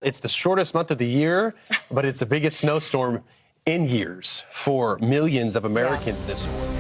It's the shortest month of the year, but it's the biggest snowstorm in years for millions of Americans this morning.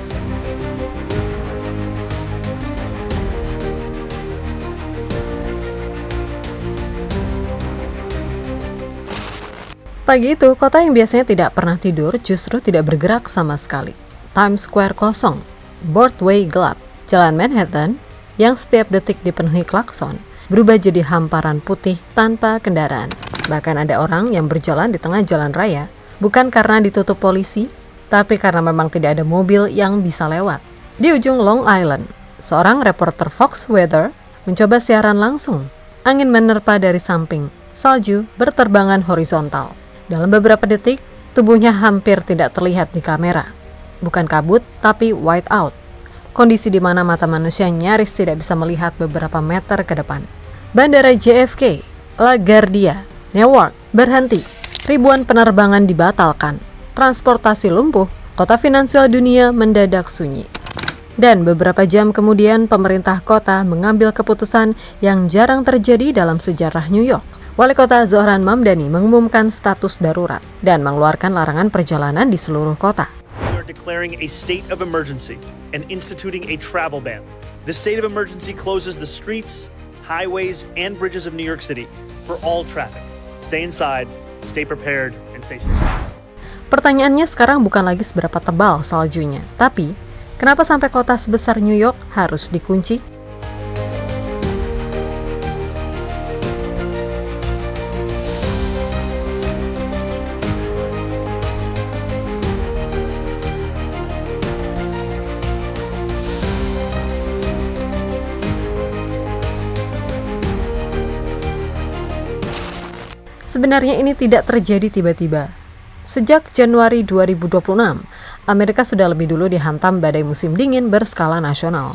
Pagi itu, kota yang biasanya tidak pernah tidur justru tidak bergerak sama sekali. Times Square kosong, Broadway gelap, jalan Manhattan yang setiap detik dipenuhi klakson berubah jadi hamparan putih tanpa kendaraan. Bahkan ada orang yang berjalan di tengah jalan raya, bukan karena ditutup polisi, tapi karena memang tidak ada mobil yang bisa lewat. Di ujung Long Island, seorang reporter Fox Weather mencoba siaran langsung. Angin menerpa dari samping, salju berterbangan horizontal. Dalam beberapa detik, tubuhnya hampir tidak terlihat di kamera. Bukan kabut, tapi white out. Kondisi di mana mata manusia nyaris tidak bisa melihat beberapa meter ke depan. Bandara JFK, LaGuardia, Newark berhenti. Ribuan penerbangan dibatalkan. Transportasi lumpuh. Kota finansial dunia mendadak sunyi. Dan beberapa jam kemudian pemerintah kota mengambil keputusan yang jarang terjadi dalam sejarah New York. Wali kota Zohran Mamdani mengumumkan status darurat dan mengeluarkan larangan perjalanan di seluruh kota. We are declaring a state of emergency and instituting a travel ban. The state of emergency closes the streets, highways, and bridges of New York City for all traffic. Stay inside, stay prepared, and stay safe. Pertanyaannya sekarang bukan lagi seberapa tebal saljunya, tapi kenapa sampai kota sebesar New York harus dikunci? Sebenarnya ini tidak terjadi tiba-tiba. Sejak Januari 2026, Amerika sudah lebih dulu dihantam badai musim dingin berskala nasional.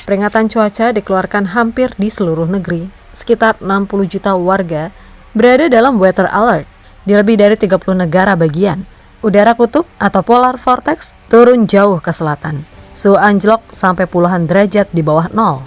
Peringatan cuaca dikeluarkan hampir di seluruh negeri. Sekitar 60 juta warga berada dalam weather alert di lebih dari 30 negara bagian. Udara kutub atau polar vortex turun jauh ke selatan. Suhu anjlok sampai puluhan derajat di bawah nol.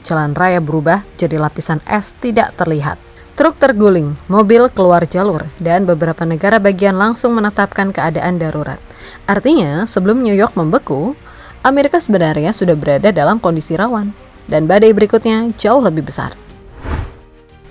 Jalan raya berubah jadi lapisan es tidak terlihat. Truk terguling, mobil keluar jalur, dan beberapa negara bagian langsung menetapkan keadaan darurat. Artinya, sebelum New York membeku, Amerika sebenarnya sudah berada dalam kondisi rawan, dan badai berikutnya jauh lebih besar.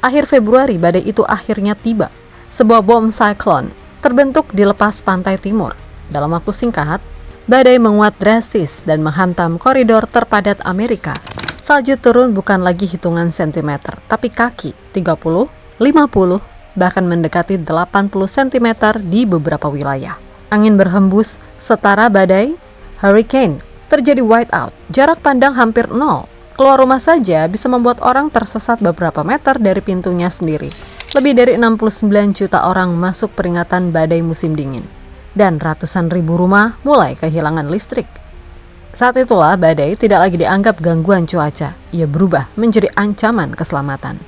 Akhir Februari, badai itu akhirnya tiba. Sebuah bom cyclone terbentuk di lepas pantai timur. Dalam waktu singkat, badai menguat drastis dan menghantam koridor terpadat Amerika. Salju turun bukan lagi hitungan sentimeter, tapi kaki, 30, 50, bahkan mendekati 80 cm di beberapa wilayah. Angin berhembus setara badai, hurricane, terjadi whiteout, jarak pandang hampir nol. Keluar rumah saja bisa membuat orang tersesat beberapa meter dari pintunya sendiri. Lebih dari 69 juta orang masuk peringatan badai musim dingin. Dan ratusan ribu rumah mulai kehilangan listrik. Saat itulah badai tidak lagi dianggap gangguan cuaca, ia berubah menjadi ancaman keselamatan.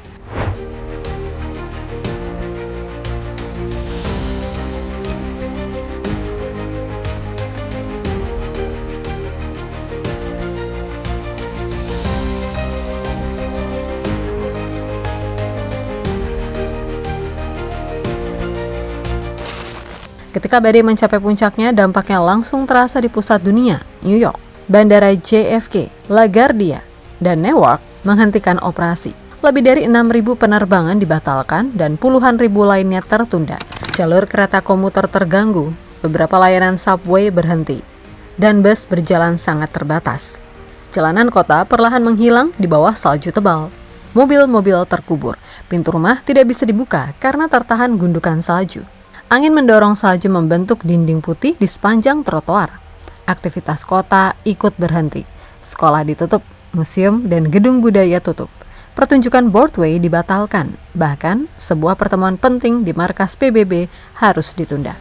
Ketika badai mencapai puncaknya, dampaknya langsung terasa di pusat dunia, New York. Bandara JFK, LaGuardia, dan Newark menghentikan operasi. Lebih dari 6.000 penerbangan dibatalkan dan puluhan ribu lainnya tertunda. Jalur kereta komuter terganggu, beberapa layanan subway berhenti, dan bus berjalan sangat terbatas. Jalanan kota perlahan menghilang di bawah salju tebal. Mobil-mobil terkubur, pintu rumah tidak bisa dibuka karena tertahan gundukan salju. Angin mendorong salju membentuk dinding putih di sepanjang trotoar. Aktivitas kota ikut berhenti. Sekolah ditutup, museum dan gedung budaya tutup. Pertunjukan Broadway dibatalkan. Bahkan, sebuah pertemuan penting di markas PBB harus ditunda.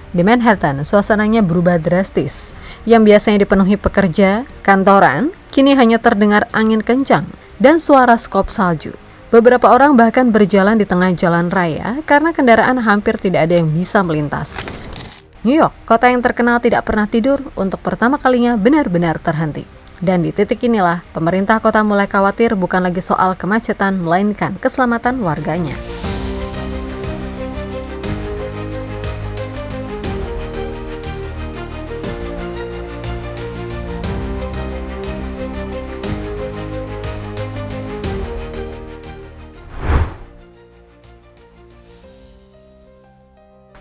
Di Manhattan, suasananya berubah drastis. Yang biasanya dipenuhi pekerja, kantoran, kini hanya terdengar angin kencang dan suara skop salju. Beberapa orang bahkan berjalan di tengah jalan raya karena kendaraan hampir tidak ada yang bisa melintas. New York, kota yang terkenal tidak pernah tidur, untuk pertama kalinya benar-benar terhenti. Dan di titik inilah, pemerintah kota mulai khawatir bukan lagi soal kemacetan, melainkan keselamatan warganya.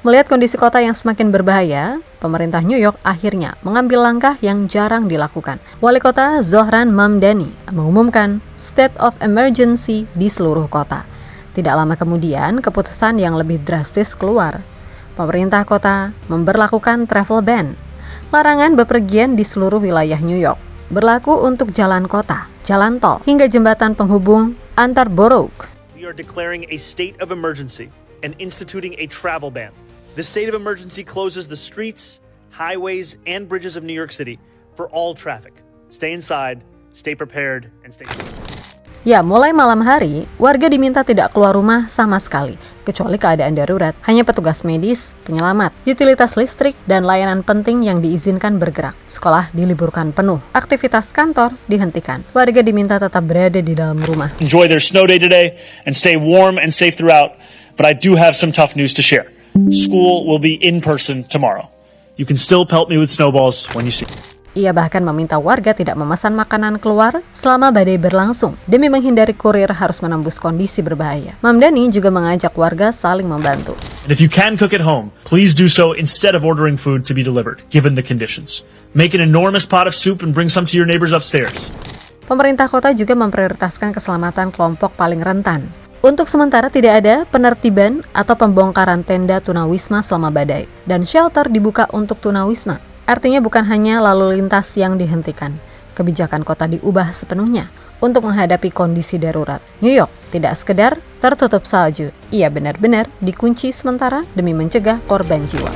Melihat kondisi kota yang semakin berbahaya, pemerintah New York akhirnya mengambil langkah yang jarang dilakukan. Wali kota Zohran Mamdani mengumumkan state of emergency di seluruh kota. Tidak lama kemudian, keputusan yang lebih drastis keluar. Pemerintah kota memberlakukan travel ban. Larangan bepergian di seluruh wilayah New York berlaku untuk jalan kota, jalan tol, hingga jembatan penghubung antar borough. We are declaring a state of emergency and instituting a travel ban. The state of emergency closes the streets, highways, and bridges of New York City for all traffic. Stay inside, stay prepared, and stay safe. Ya, mulai malam hari, warga diminta tidak keluar rumah sama sekali, kecuali keadaan darurat. Hanya petugas medis, penyelamat, utilitas listrik, dan layanan penting yang diizinkan bergerak. Sekolah diliburkan penuh, aktivitas kantor dihentikan. Warga diminta tetap berada di dalam rumah. Enjoy their snow day today and stay warm and safe throughout. But I do have some tough news to share. School will be in person tomorrow. You can still pelt me with snowballs when you see. Ia bahkan meminta warga tidak memesan makanan keluar selama badai berlangsung demi menghindari kurir harus menembus kondisi berbahaya. Mamdani juga mengajak warga saling membantu. And if you can cook at home, please do so instead of ordering food to be delivered, given the conditions. Make an enormous pot of soup and bring some to your neighbors upstairs. Pemerintah kota juga memprioritaskan keselamatan kelompok paling rentan. Untuk sementara tidak ada penertiban atau pembongkaran tenda tunawisma selama badai, dan shelter dibuka untuk tunawisma. Artinya bukan hanya lalu lintas yang dihentikan, kebijakan kota diubah sepenuhnya untuk menghadapi kondisi darurat. New York tidak sekedar tertutup salju, ia benar-benar dikunci sementara demi mencegah korban jiwa.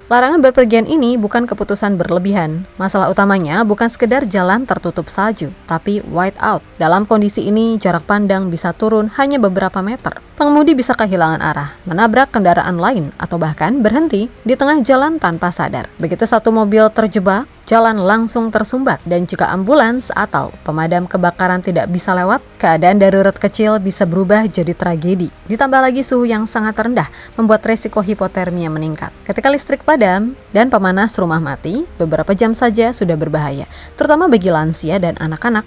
Larangan berpergian ini bukan keputusan berlebihan. Masalah utamanya bukan sekedar jalan tertutup salju, tapi white out. Dalam kondisi ini, jarak pandang bisa turun hanya beberapa meter. Pengemudi bisa kehilangan arah, menabrak kendaraan lain, atau bahkan berhenti di tengah jalan tanpa sadar. Begitu satu mobil terjebak, jalan langsung tersumbat, dan jika ambulans atau pemadam kebakaran tidak bisa lewat, keadaan darurat kecil bisa berubah jadi tragedi. Ditambah lagi suhu yang sangat rendah, membuat resiko hipotermia meningkat. Ketika listrik padam dan pemanas rumah mati, beberapa jam saja sudah berbahaya, terutama bagi lansia dan anak-anak.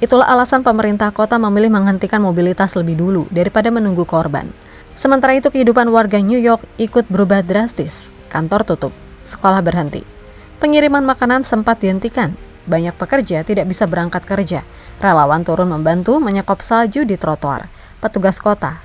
Itulah alasan pemerintah kota memilih menghentikan mobilitas lebih dulu daripada menunggu korban. Sementara itu kehidupan warga New York ikut berubah drastis. Kantor tutup, sekolah berhenti. Pengiriman makanan sempat dihentikan. Banyak pekerja tidak bisa berangkat kerja. Relawan turun membantu menyekop salju di trotoar. Petugas kota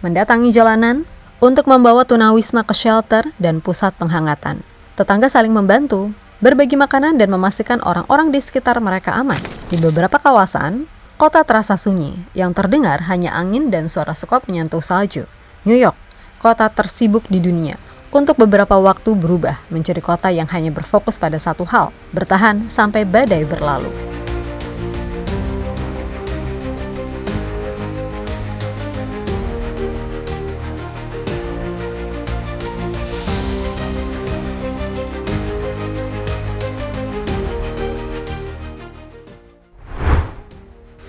mendatangi jalanan untuk membawa tunawisma ke shelter dan pusat penghangatan. Tetangga saling membantu, berbagi makanan dan memastikan orang-orang di sekitar mereka aman. Di beberapa kawasan, kota terasa sunyi, yang terdengar hanya angin dan suara sekop menyentuh salju. New York, kota tersibuk di dunia, untuk beberapa waktu berubah menjadi kota yang hanya berfokus pada satu hal, bertahan sampai badai berlalu.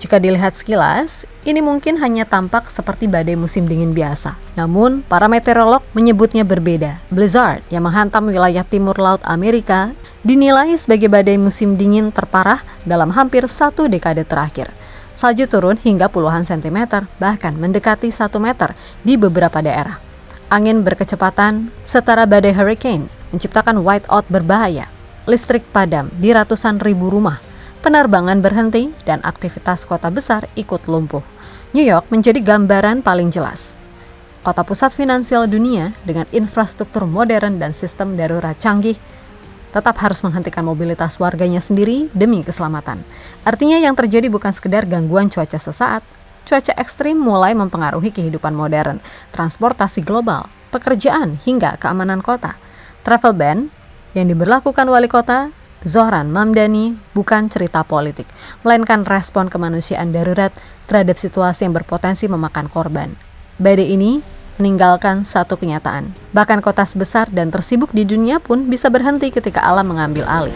Jika dilihat sekilas, ini mungkin hanya tampak seperti badai musim dingin biasa. Namun, para meteorolog menyebutnya berbeda. Blizzard yang menghantam wilayah timur laut Amerika dinilai sebagai badai musim dingin terparah dalam hampir 1 dekade terakhir. Salju turun hingga puluhan sentimeter, bahkan mendekati 1 meter di beberapa daerah. Angin berkecepatan setara badai hurricane menciptakan whiteout berbahaya. Listrik padam di ratusan ribu rumah. Penerbangan berhenti dan aktivitas kota besar ikut lumpuh. New York menjadi gambaran paling jelas. Kota pusat finansial dunia dengan infrastruktur modern dan sistem darurat canggih tetap harus menghentikan mobilitas warganya sendiri demi keselamatan. Artinya yang terjadi bukan sekedar gangguan cuaca sesaat. Cuaca ekstrim mulai mempengaruhi kehidupan modern, transportasi global, pekerjaan hingga keamanan kota. Travel ban yang diberlakukan wali kota Zohran Mamdani bukan cerita politik, melainkan respon kemanusiaan darurat terhadap situasi yang berpotensi memakan korban. Badai ini meninggalkan satu kenyataan, bahkan kota sebesar dan tersibuk di dunia pun bisa berhenti ketika alam mengambil alih.